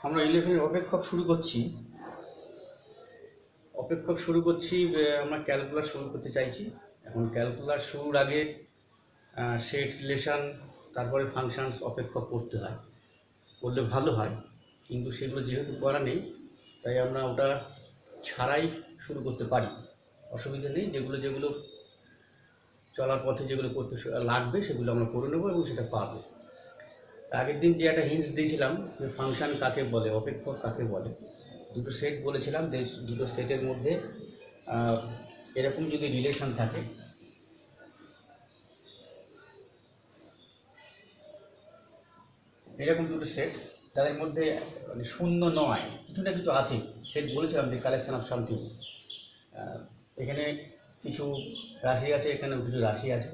আমরা 11 অপেক্ষক শুরু করছি। আমরা ক্যালকুলাস শুরু করতে চাইছি। এখন ক্যালকুলাস শুরুর আগে সেট, রিলেশন, তারপরে ফাংশনস অপেক্ষক করতে হয়, করলে ভালো হয়, কিন্তু সেগুলো যেহেতু করা নেই তাই আমরা ওটা ছাড়াই শুরু করতে পারি, অসুবিধা নেই। যেগুলো চলার পথে যেগুলো করতে লাগবে সেগুলো আমরা করে নেবো এবং সেটা পাবো। আগের দিন যে একটা হিন্টস দিয়েছিলাম যে ফাংশন কাকে বলে, অপেক্ষক কাকে বলে, দুটো সেট বলেছিলাম। দুটো সেটের মধ্যে এরকম যদি রিলেশন থাকে, এরকম দুটো সেট তাদের মধ্যে মানে শূন্য নয়, কিছু না কিছু আছে, সেট বলেছিলাম যে কালেকশন অফ সামথিং। এখানে কিছু রাশি আছে, এখানেও কিছু রাশি আছে।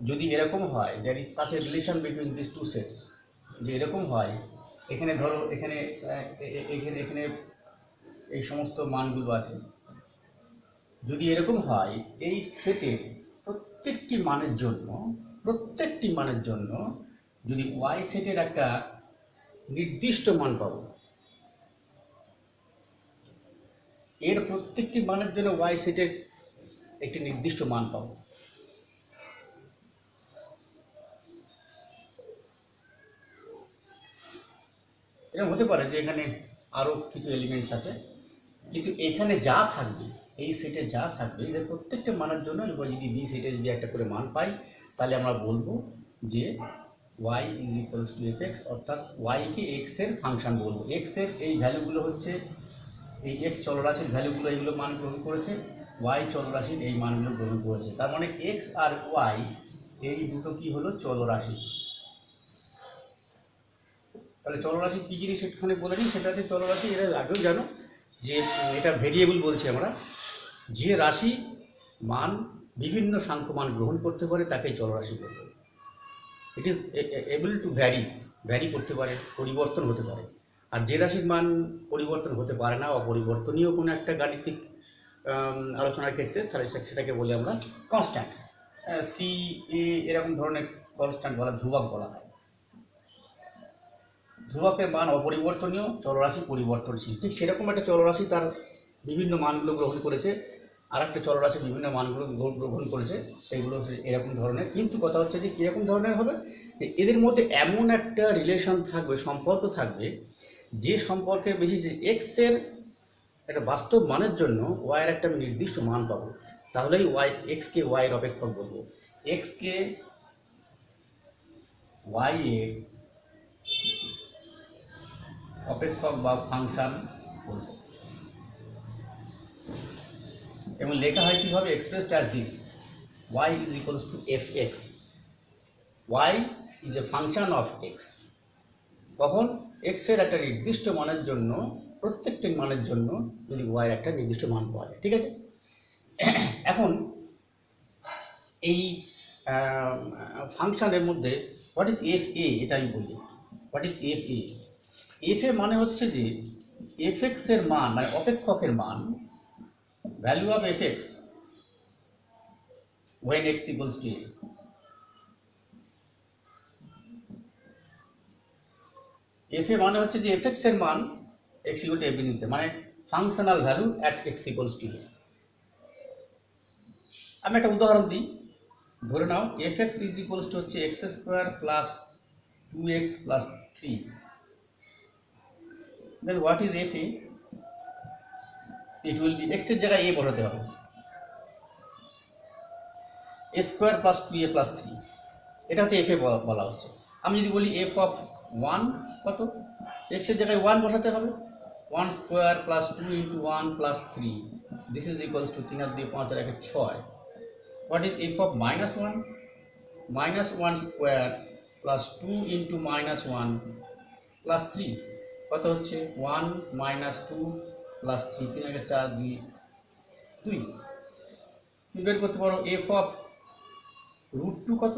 যদি এরকম হয় there is such a relation between this two sets, যে এরকম হয়, এখানে ধরো এখানে এখানে এই সমস্ত মানগুলো আছে, যদি এরকম হয় এই সেটের প্রত্যেকটি মানের জন্য যদি ওয়াই সেটের একটা নির্দিষ্ট মান পাবো, এর প্রত্যেকটি মানের জন্য ওয়াই সেটের একটি নির্দিষ্ট মান পাবো। এরকম হতে পারে যে এখানে আরও কিছু এলিমেন্টস আছে, কিন্তু এখানে যা থাকবে, এই সেটে যা থাকবে, এদের প্রত্যেকটা মানের জন্য এবার যদি বি সেটে যদি একটা করে মান পাই, তাহলে আমরা বলবো যে Y is equals to F X, অর্থাৎ ওয়াইকে এক্সের ফাংশন বলবো। এক্সের এই ভ্যালুগুলো হচ্ছে, এই এক্স চলরাশির ভ্যালুগুলো এইগুলো মান গ্রহণ করেছে, ওয়াই চলরাশির এই মানগুলো গ্রহণ করেছে। তার মানে এক্স আর ওয়াই এই দুটো কি হলো, চলরাশি। তাহলে চলরাশি কী জিনিস একটুখানি বলে নিই, সেটা হচ্ছে চলরাশি, এরা আগেও জানো যে এটা ভেরিয়েবল বলছি আমরা, যে রাশি মান বিভিন্ন সাংখ্য মান গ্রহণ করতে পারে তাকেই চলরাশি বলবে। It is able to vary করতে পারে, পরিবর্তন হতে পারে। আর যে রাশির মান পরিবর্তন হতে পারে না, অপরিবর্তনীয় কোনো একটা গাণিতিক আলোচনার ক্ষেত্রে, তাহলে সেটাকে বলি আমরা কনস্ট্যান্ট, সি এ এরকম ধরনের কনস্ট্যান্ট বলা, ধ্রুবক বলা হয়। ধ্রুবকের মান অপরিবর্তনীয়, চলরাশি পরিবর্তনশীল। ঠিক সেরকম একটা চলরাশি তার বিভিন্ন মানগুলো গ্রহণ করেছে, আর একটা চলরাশি বিভিন্ন মানগুলো গ্রহণ করেছে, সেগুলো এরকম ধরনের। কিন্তু কথা হচ্ছে যে কীরকম ধরনের হবে, এদের মধ্যে এমন একটা রিলেশন থাকবে, সম্পর্ক থাকবে, যে সম্পর্কের বেশি যে এক্সের একটা বাস্তব মানের জন্য ওয়াইয়ের একটা নির্দিষ্ট মান পাবো, তাহলেই এক্সকে ওয়াইয়ের অপেক্ষক বলবো। এক্সকে ওয়াইয়ের অপেক্ষক বা ফাংশন বলবো। এবং লেখা হয় কীভাবে, expressed as this, y is equals to fx, y is a function of x। তখন x এর একটা নির্দিষ্ট মানের জন্য, প্রত্যেকটি মানের জন্য যদি y এর একটা নির্দিষ্ট মান পাওয়া যায়, ঠিক আছে। এখন এই ফাংশনের মধ্যে হোয়াট ইজ এফ এ, এটা আমি বলি। What is F A? F এ মানে হচ্ছে যে এফ এক্স এর মান, মানে অপেক্ষকের মান, value of F x when x equals to a। F এ মানে হচ্ছে যে এফ এক্স এর মান x equal to a বিন্দুতে, মানে functional value at x equals to a। আমি একটা উদাহরণ দিই, ধরে নাও F x is equals to হচ্ছে X square plus 2x plus 3। Then what is F A? It will be, X এর জায়গায় এ বসাতে হবে, এ স্কোয়ার প্লাস 2a প্লাস 3, এটা হচ্ছে এফ এ বলা হচ্ছে। আমি যদি বলি এফ অফ 1 কত, এক্স এর জায়গায় 1 বসাতে হবে, 1 square plus 2 into 1 plus 3, this is equals to 3 আর 2 5 আর 1 6। What is F of minus 1? Minus 1 square plus 2 into minus 1 plus 3, কত হচ্ছে 1 মাইনাস 2 প্লাস 3, 3 আর 4 2 2। তুমি বের করতে পারো এফ অফ রুট 2 কত,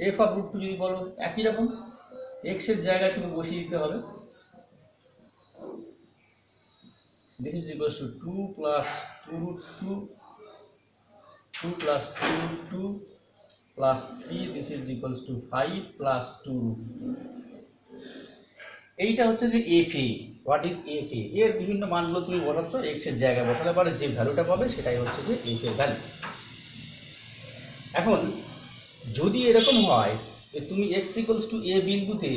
এফ অফ রুট 2 যদি বলো একই রকম, এক্স এর জায়গায় শুধু বসিয়ে দিতে হবে, this is equals to 2 plus 2 root 2, 2 plus 2 root 2 plus 3, this is equals to 5 plus 2 root 2। এইটা হচ্ছে যে F A. What is F A? এর বিভিন্ন মানগুলো তুমি বসাচ্ছ, এক্সের জায়গায় বসাতে পারে, যে ভ্যালুটা পাবে সেটাই হচ্ছে যে এফ এর ভ্যালু। এখন যদি এরকম হয় যে তুমি এক্স ইকুয়ালস টু এ বিন্দুতে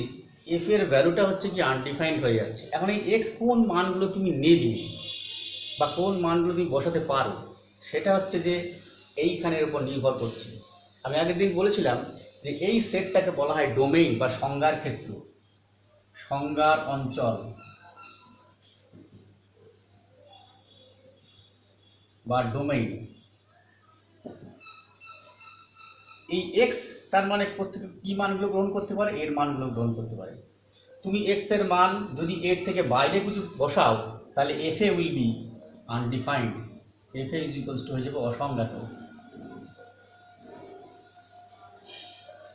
এফ এর ভ্যালুটা হচ্ছে কি আনডিফাইন্ড হয়ে যাচ্ছে, এখন এই এক্স কোন মানগুলো তুমি নেবে বা কোন মানগুলো তুমি বসাতে পারো সেটা হচ্ছে যে এইখানের উপর নির্ভর করছে। আমি আগের দিন বলেছিলাম যে এই সেটটাকে বলা হয় ডোমেইন বা সংজ্ঞার ক্ষেত্র, সংজ্ঞার অঞ্চল বা ডোমেইন। এই এক্স তার মানে প্রত্যেক কি মানগুলো গ্রহণ করতে পারে? এর মানগুলো গ্রহণ করতে পারে। তুমি এক্স এর মান যদি এর থেকে বাইরে কিছু বসাও তাহলে F A will be undefined, F A is equals to হয়ে যাবে অসংজ্ঞাত।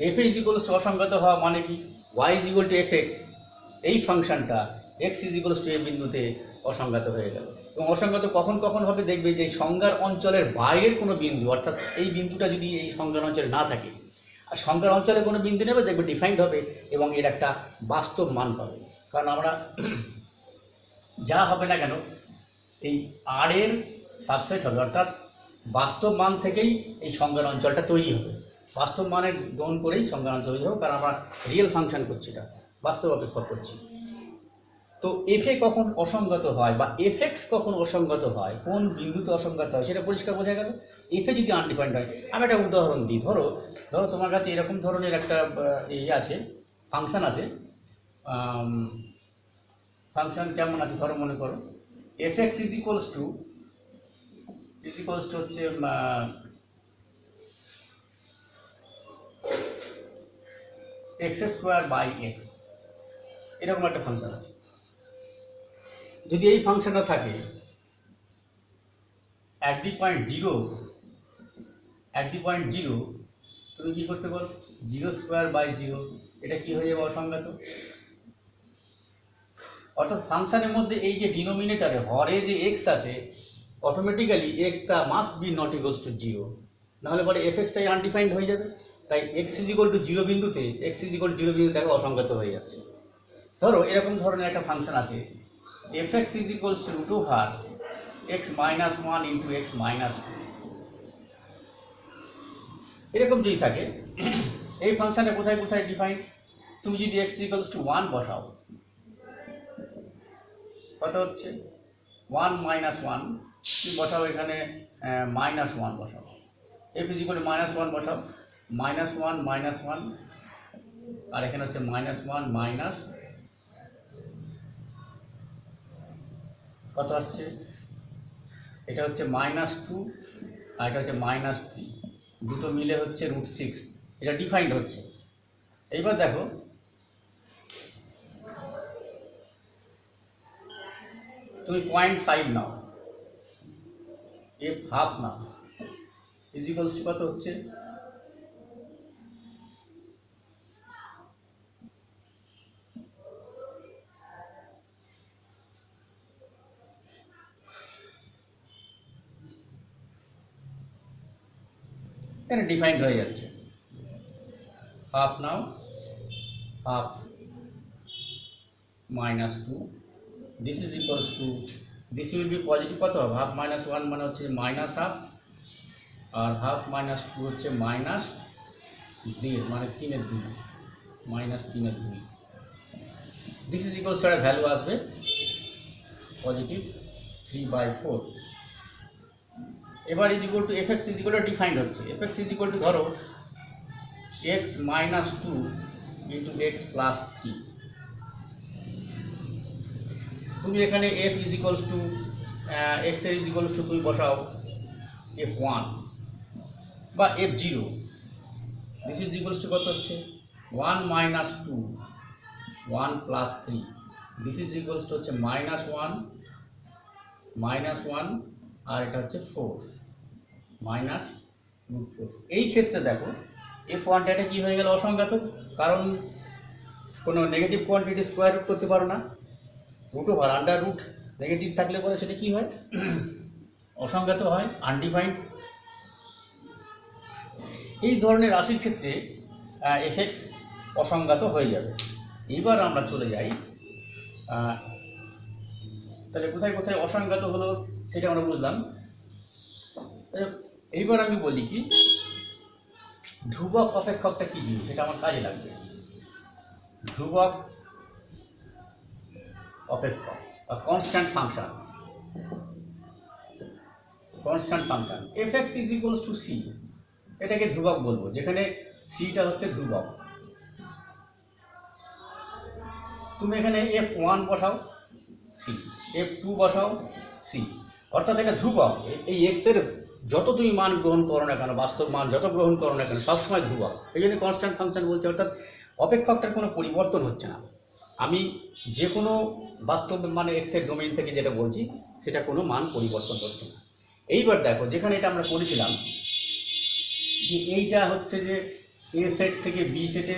F A is equals to অসংজ্ঞাত হওয়া মানে কি? Y is equal to F X, এই ফাংশনটা X is equals to A বিন্দুতে অসংজ্ঞাত হয়ে গেল। এবং অসংজ্ঞাত কখন কখন হবে দেখবে যে সংজ্ঞার অঞ্চলের বাইরের কোনো বিন্দু, অর্থাৎ এই বিন্দুটা যদি এই সংজ্ঞার অঞ্চলে না থাকে আর সংজ্ঞার অঞ্চলে কোনো বিন্দু নেবে দেখবে ডিফাইন্ড হবে এবং এর একটা বাস্তব মান পাবে। কারণ আমরা যা হবে না কেন এই আর এর সাবসেট হবে, অর্থাৎ বাস্তব মান থেকেই এই সংজ্ঞার অঞ্চলটা তৈরি হবে, বাস্তব মানের গ্রহণ করেই সংজ্ঞার অঞ্চল তৈরি হবে, কারণ আমরা রিয়েল ফাংশন করছি, এটা বাস্তব অপেক্ষা করছি। তো এফ এ কখন অসংগত হয় বা এফ এক্স কখন অসংগত হয়, কোন বিন্দুতে অসংগত হয় সেটা পরিষ্কার বোঝা গেল। এফ এ যদি আনডিফাইন্ড হয়, আমি একটা উদাহরণ দিই। ধরো তোমার কাছে এরকম ধরনের একটা আছে, ফাংশন আছে। ফাংশন কেমন আছে? ধরো মনে করো F x is equals to হচ্ছে এক্স স্কোয়ার বাই এক্স, এরকম একটা ফাংশন আছে। যদি এই ফাংশনটা থাকে অ্যাট দি পয়েন্ট জিরো, তুমি কি করতে পারো? জিরো স্কোয়ার বাই জিরো, এটা কি হয়ে যাবে? অসংজ্ঞাত। অর্থাৎ ফাংশনের মধ্যে এই যে ডিনোমিনেটরে হরে যে এক্স আছে, automatically extra must be not equals to zero, নাহলে পরে এফ এক্সটাই আনডিফাইন্ড হয়ে যাবে। তাই x is equal two zero বিন্দুতে দেখো অসংজ্ঞাত হয়ে যাচ্ছে। ধরো এরকম ধরনের একটা ফাংশন আছে F x is equals to root over X minus one into X minus two, এরকম যদি থাকে এই ফাংশনটা কোথায় কোথায় ডিফাইন? তুমি যদি এক্স ইকুয়ালস টু ওয়ান বসাও, কত হচ্ছে? ওয়ান মাইনাস ওয়ান, তুমি বসাও এখানে মাইনাস ওয়ান বসাও, F is equal two minus one বসাও, মাইনাস ওয়ান, আর এখানে হচ্ছে মাইনাস ওয়ান মাইনাস কত আসছে? এটা হচ্ছে মাইনাস টু আর এটা হচ্ছে মাইনাস থ্রি, দুটো মিলে হচ্ছে রুট সিক্স, এটা ডিফাইন্ড হচ্ছে। এইবার দেখো তুমি 0.5 নাও, এফ হাফ নাও, ইজিক্যালস টু কত হচ্ছে? এখানে ডিফাইন্ড হয়ে যাচ্ছে। হাফ নাও, half minus two, this is equals to, this will be positive, কত হবে? হাফ মাইনাস ওয়ান মানে হচ্ছে মাইনাস হাফ, আর হাফ মাইনাস টু হচ্ছে মাইনাস দেড়, মানে তিনের দুই, মাইনাস তিনের দুই। দিস ইজ ইকুয়ালস টু একটা ভ্যালু আসবে পজিটিভ 3/4। এবার is equal to F x is equal to defined হচ্ছে, F x is equal to ধরো X minus two into X plus three. তুমি এখানে F is equals to X এর is equals to তুমি বসাও F one বা F zero, this is equals to কত হচ্ছে? One minus two, one plus three, this is equals to হচ্ছে minus one, আর এটা হচ্ছে ফোর, মাইনাস রুট ফোর। এই ক্ষেত্রে দেখো এফ ওয়ানটা এটা কী হয়ে গেল? অসংজ্ঞাত, কারণ কোনো নেগেটিভ কোয়ান্টিটি স্কোয়ার রুট করতে পারো না, root over under root negative থাকলে পরে সেটা কী হয়? অসংজ্ঞাত হয়, আনডিফাইন্ড। এই ধরনের রাশির ক্ষেত্রে এফ এক্স অসংজ্ঞাত হয়ে যাবে। এবার আমরা চলে যাই তাহলে কোথায় কোথায় অসংজ্ঞাত হলো সেটা আমরা বুঝলাম। এইবার আমি বলি কি ধ্রুবক অপেক্ষকটা কি জিনিস, সেটা আমার কাজে লাগবে। ধ্রুবক অপেক্ষক বা constant function, constant function F x is equals to C, এটাকে ধ্রুবক বলবো, যেখানে সিটা হচ্ছে ধ্রুবক। তুমি এখানে f1 বসাও সি, f2 বসাও সি, অর্থাৎ এটা ধ্রুবক। এই এক্স এর যত তুমি মান গ্রহণ করো না কেন, বাস্তব মান যত গ্রহণ করো না কেন, সবসময় ধ্রুবক। এই জন্য কনস্ট্যান্ট ফাংশন বলছে, অর্থাৎ অপেক্ষকটার কোনো পরিবর্তন হচ্ছে না। আমি যে কোনো বাস্তব মানে এক্সের ডোমেইন থেকে যেটা বলছি সেটা কোনো মান পরিবর্তন করছে না। এইবার দেখো, যেখানে এটা আমরা করেছিলাম যে এইটা হচ্ছে যে এ সেট থেকে বি সেটে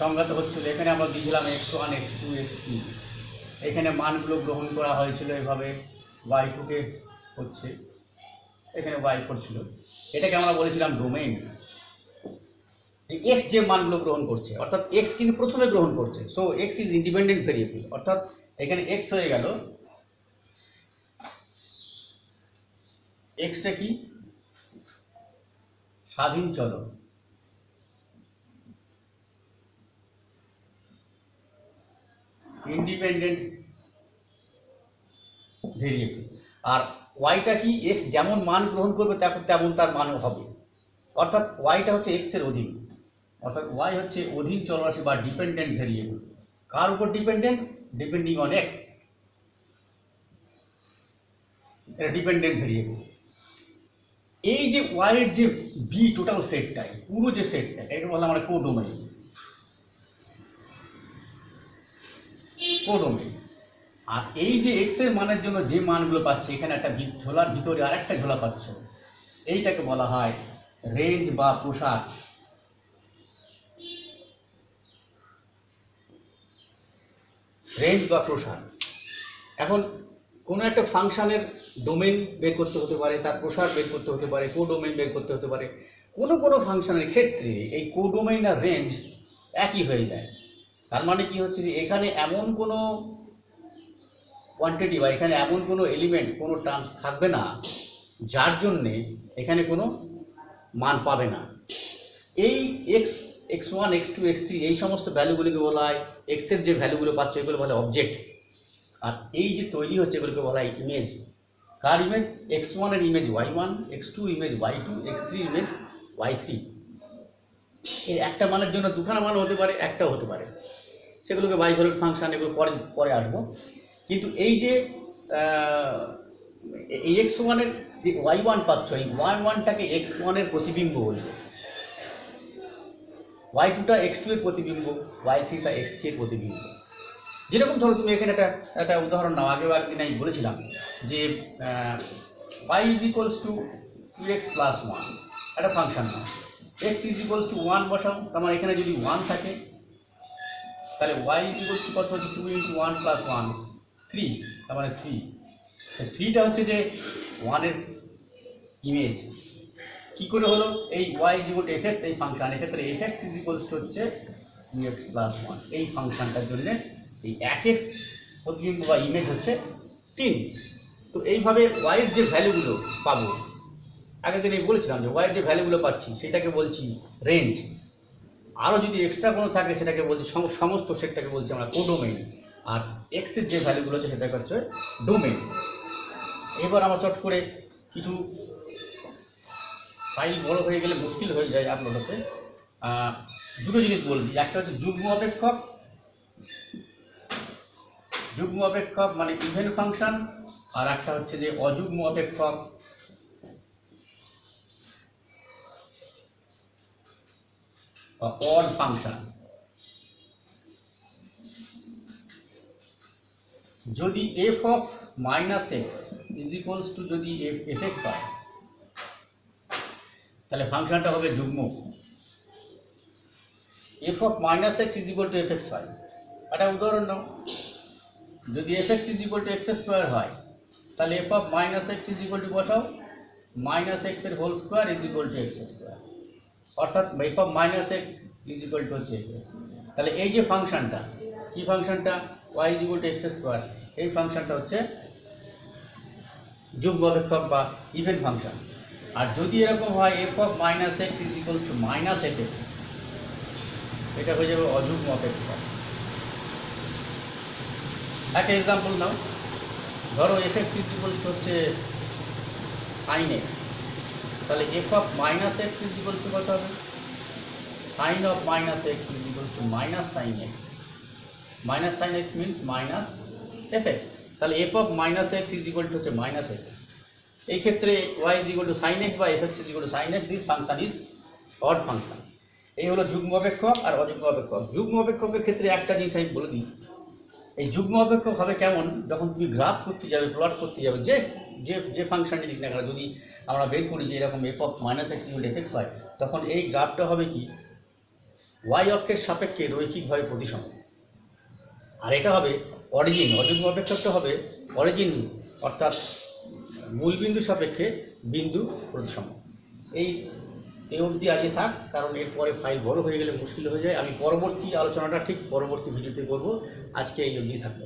সংজ্ঞাত হচ্ছিল, এখানে আমরা দিয়েছিলাম x1 x2 x3, এখানে মানগুলো গ্রহণ করা হয়েছিল এভাবে, y2 কে হচ্ছে এখানে y4 ছিল, এটাকে আমরা বলেছিলাম ডোমেইন। এক্স যে মানগুলো গ্রহণ করছে, অর্থাৎ এক্স কিন্তু প্রথমে গ্রহণ করছে, so x is independent variable, অর্থাৎ এখানে এক্স হয়ে গেল, এক্সটা কি স্বাধীন চলক, ইন্ডিপেন্ডেন্ট ভেরিয়েবল। আর ওয়াইটা কি এক্স যেমন মান গ্রহণ করবে তেমন তার মানও হবে, অর্থাৎ ওয়াইটা হচ্ছে এক্সের অধীন, অর্থাৎ ওয়াই হচ্ছে অধীন চলরাশি বা ডিপেন্ডেন্ট ভেরিয়েবল। কার উপর ডিপেন্ডেন্ট? ডিপেন্ডিং অন এক্স, এটা ডিপেন্ডেন্ট ভেরিয়েবল। এই যে ওয়াইয়ের যে বি টোটাল সেটটাই, পুরো যে সেটটা, এটাকে বলা আমরা কোডোমেইন। কোডোমেইন। আর এই যে এক্স এর মানের জন্য যে মানগুলো পাচ্ছে, এখানে একটা ঝোলার ভিতরে আরেকটা ঝোলা পাচ্ছ, এইটাকে বলা হয় রেঞ্জ বা প্রসার। রেঞ্জ বা প্রসার। এখন কোনো একটা ফাংশনের ডোমেইন বের করতে হতে পারে, তার প্রসার বের করতে হতে পারে, কোডোমেইন বের করতে হতে পারে। কোনো কোনো ফাংশনের ক্ষেত্রে এই কোডোমেইন আর রেঞ্জ একই হয়ে যায়। তার মানে কি হচ্ছে যে এখানে এমন কোনো কোয়ান্টিটি বা এখানে এমন কোনো এলিমেন্ট, কোনো টার্মস থাকবে না যার জন্যে এখানে কোনো মান পাবে না। এই x1 x2 x3 এই সমস্ত ভ্যালুগুলিকে বলা হয়, এক্সের যে ভ্যালুগুলো পাচ্ছে এগুলো বলা হয় অবজেক্ট। আর এই যে তৈরি হচ্ছে এগুলোকে বলা হয় ইমেজ। কার ইমেজ? x1 এর image y1, x2 image y2, x3 image y3। এই একটা মানের জন্য দুখানা মান হতে পারে, একটাও হতে পারে, সেগুলোকে বাইভ্যালেন্ট ফাংশন, এগুলো পরে আসবো। কিন্তু এই যে এই x1 এর যে y1 পাচ্ছ, এই y1টাকে x1 এর প্রতিবিম্ব বলবো, y2টা x2 এর প্রতিবিম্ব, y3টা x3 এর প্রতিবিম্ব। যেরকম ধরো তুমি এখানে একটা উদাহরণ নাও, একদিন আমি বলেছিলাম যে y is equals two 2x plus 1 একটা function now, x is equals two 1 বসাও, তার মানে এখানে যদি 1 থাকে তাহলে y ইজ ইকুয়ালস টু কত হচ্ছে 2 × 1 প্লাস 1 3, তার মানে 3। 3টা হচ্ছে যে 1 এর ইমেজ। কি করে হলো? এই y is equal to fx, এই ফাংশন, এক্ষেত্রে fx ইজ ইকুয়ালস টু হচ্ছে 2x প্লাস 1, এই ফাংশনটার জন্য এই একের প্রতিবিম্ব বা ইমেজ হচ্ছে 3। তো এইভাবে y এর যে ভ্যালুগুলো পাবো, আগের দিন বলেছিলাম যে y এর যে ভ্যালুগুলো পাচ্ছি সেটাকে বলছি রেঞ্জ। আরও যদি এক্সট্রা কোনো থাকে সেটাকে বলছি, সমস্ত সেটটাকে বলছি আমরা কোডোমেইন। আর এক্সের যে ভ্যালুগুলো হচ্ছে সেটাকে হচ্ছে ডোমেইন। এবার আমার চট করে কিছু ফাইল বড় হয়ে গেলে মুশকিল হয়ে যায় আপলোড হতে, দুটো জিনিস বলবি। একটা হচ্ছে যুগ্ম অপেক্ষক, যুগ্ম অপেক্ষক মানে ইভেন ফাংশন, আর একটা হচ্ছে যে অযুগ্ম অপেক্ষক বা অড ফাংশন। যদি f of minus x is equals to যদি fx হয়, তাহলে ফাংশনটা হবে যুগ্ম। f of minus x is equal to fx হয়, একটা উদাহরণ নাও, যদি fx is equal to X square হয়, তাহলে f of minus x is equal to বসাও মাইনাস এক্স এর whole square is equal to X square, অর্থাৎ f of minus x is equal to হচ্ছে। তাহলে এই যে ফাংশনটা, কি ফাংশনটা Y is equal to X square, এই ফাংশনটা হচ্ছে যুগ্ম অপেক্ষক বা ইভেন ফাংশন। আর যদি এরকম হয় f of minus x is equals to minus f x, এটা হয়ে যাবে অযুগ্ম অপেক্ষক। একটা এক্সাম্পল নাও, ধরো f x is equals to হচ্ছে সাইন এক্স, তাহলে f of minus x is equals to কত হবে, sine of minus x is equals to minus sine x, minus sine x means minus f x, তাহলে f of minus x is equal to হচ্ছে minus f X. এই ক্ষেত্রে y is equal to sine x বা f x is equal to sine x, this function is odd function. এই হলো যুগ্ম অপেক্ষক আর অযুগ্ম অপেক্ষক। যুগ্ম অপেক্ষকের ক্ষেত্রে একটা জিনিস আমি বলে দিই, এই যুগ্ম অপেক্ষক হবে কেমন, যখন তুমি গ্রাফ করতে যাবে, প্লট করতে যাবে, যে যে যে ফাংশনটি দিক না কেন, যদি আমরা বের করি যে এরকম F of minus x equal F x হয়, তখন এই গ্রাফটা হবে কি ওয়াই অক্ষের সাপেক্ষে রৈখিকভাবে প্রতিসম। আর এটা হবে অরিজিন, অযুগ্ম অপেক্ষকটা হবে অরিজিন অর্থাৎ মূলবিন্দু সাপেক্ষে বিন্দু প্রতিসম। এই অবধি আগে থাক, কারণ এরপরে ফাইল বড় হয়ে গেলে মুশকিল হয়ে যায়। আমি পরবর্তী আলোচনাটা ঠিক পরবর্তী ভিডিওতে করব, আজকে এই অবধি থাকবে।